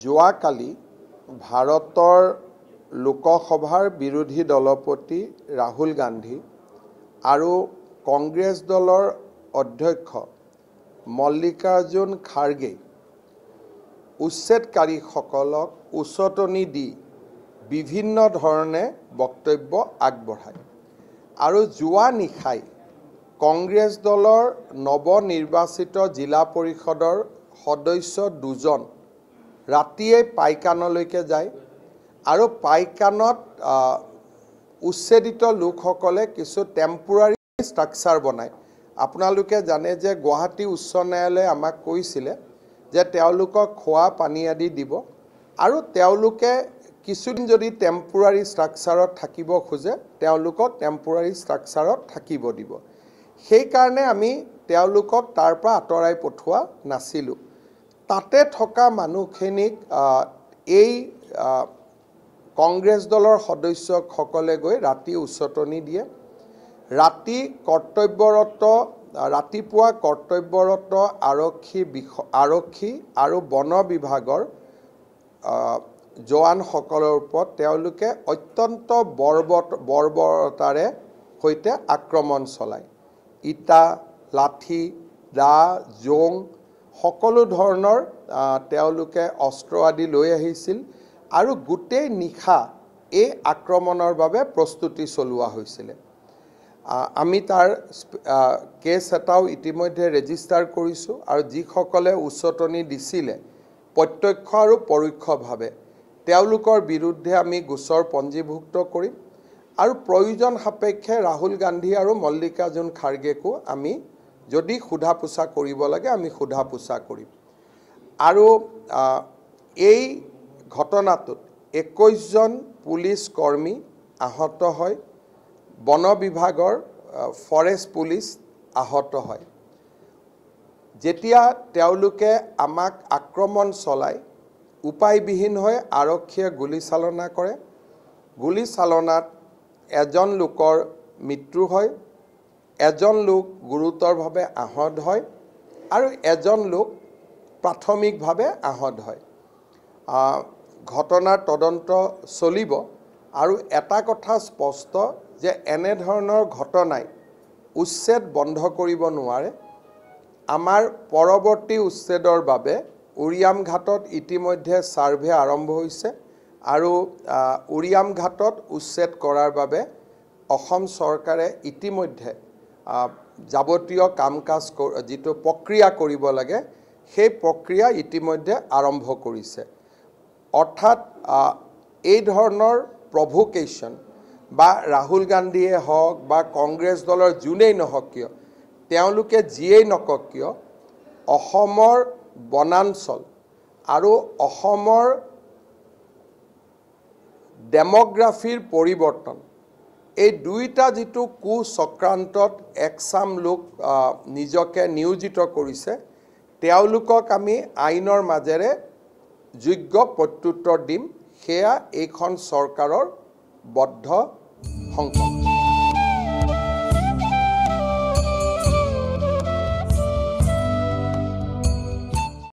যোৱাকালি ভাৰতৰ লোকসভাৰ বিৰোধী দলপতি ৰাহুল গান্ধী আৰু কংগ্ৰেছ দলৰ অধ্যক্ষ মল্লিকাৰ্জুন খাৰ্গে উচ্ছেদকাৰীসকলক উচতনি দি বিভিন্ন ধৰণে বক্তব্য আগবঢ়ায় আৰু যোৱা নিশাই কংগ্ৰেছ দলৰ নৱনিৰ্বাচিত জিলা পৰিষদৰ সদস্য দুজন ৰাতিয়ে পাইকানলৈকে যায় আৰু পাইকানত উচ্ছেদিত লোকসকলে কিছু টেম্পোৰাৰী ষ্ট্ৰাকচাৰ বনায়। আপোনালোকে জানে যে গুৱাহাটী উচ্চ ন্যায়ালয়ে আমাক কৈছিলে যে তেওঁলোকক খোৱা পানী আদি দিব আৰু তেওঁলোকে কিছুদিন যদি টেম্পোৰাৰী ষ্ট্ৰাকচাৰত থাকিব খোজে তেওঁলোকক টেম্পোৰাৰী ষ্ট্ৰাকচাৰত থাকিব দিব। সেইকাৰণে আমি তেওঁলোকক তাৰ পৰা আঁতৰাই পঠোৱা নাছিলোঁ। তাতে থকা মানুহখিনিক এই কংগ্ৰেছ দলৰ সদস্যসকলে গৈ ৰাতি উচতনি দিয়ে। ৰাতিপুৱা কৰ্তব্যৰত আৰক্ষী আৰু বন বিভাগৰ জোৱানসকলৰ ওপৰত তেওঁলোকে অত্যন্ত বৰ্বৰতাৰে সৈতে আক্ৰমণ চলায়। ইটা, লাঠি, দা, জোং সকলো ধৰণৰ তেওঁলোকে অস্ত্ৰ আদি লৈ আহিছিল আৰু গোটেই নিশা এই আক্ৰমণৰ বাবে প্ৰস্তুতি চলোৱা হৈছিল। আমি তাৰ কেছ এটাও ইতিমধ্যে ৰেজিষ্টাৰ কৰিছোঁ আৰু যিসকলে উচতনি দিছিলে প্ৰত্যক্ষ আৰু পৰোক্ষভাৱে তেওঁলোকৰ বিৰুদ্ধে আমি গোচৰ পঞ্জীভুক্ত কৰিম আৰু প্ৰয়োজন সাপেক্ষে ৰাহুল গান্ধী আৰু মল্লিকাৰ্জুন খাৰ্গেকো আমি যদি সোধা পোছা কৰিব লাগে আমি সোধা পোছা কৰিম। আৰু এই ঘটনাটোত 21জন পুলিচ কৰ্মী আহত হয়, বন বিভাগৰ ফৰেষ্ট পুলিচ আহত হয়। যেতিয়া তেওঁলোকে আমাক আক্ৰমণ চলায় উপায়বিহীন হৈ আৰক্ষীয়ে গুলীচালনা কৰে। গুলীচালনাত এজন লোকৰ মৃত্যু হয়, এজন লোক গুৰুতৰভাৱে আহত হয় আৰু এজন লোক প্ৰাথমিকভাৱে আহত হয়। ঘটনাৰ তদন্ত চলিব আৰু এটা কথা স্পষ্ট যে এনেধৰণৰ ঘটনাই উচ্ছেদ বন্ধ কৰিব নোৱাৰে। আমাৰ পৰৱৰ্তী উচ্ছেদৰ বাবে উৰিয়াম ঘাটত ইতিমধ্যে ছাৰ্ভে আৰম্ভ হৈছে আৰু উৰিয়াম ঘাটত উচ্ছেদ কৰাৰ বাবে অসম চৰকাৰে ইতিমধ্যে যাৱতীয় কাম কাজ যিটো প্ৰক্ৰিয়া কৰিব লাগে সেই প্ৰক্ৰিয়া ইতিমধ্যে আৰম্ভ কৰিছে। অৰ্থাৎ এই ধৰণৰ প্ৰভোকেশ্যন বা ৰাহুল গান্ধীয়ে হওক বা কংগ্ৰেছ দলৰ যোনেই নহওক কিয় তেওঁলোকে যিয়েই নকওক কিয় অসমৰ বনাঞ্চল আৰু অসমৰ ডেমোগ্ৰাফিৰ পৰিৱৰ্তন এই দুইটা যিটো কুচক্ৰান্তত একচাম লোক নিজকে নিয়োজিত কৰিছে তেওঁলোকক আমি আইনৰ মাজেৰে যোগ্য প্ৰত্যুত্তৰ দিম। সেয়া এইখন চৰকাৰৰ বদ্ধ সংকল্প।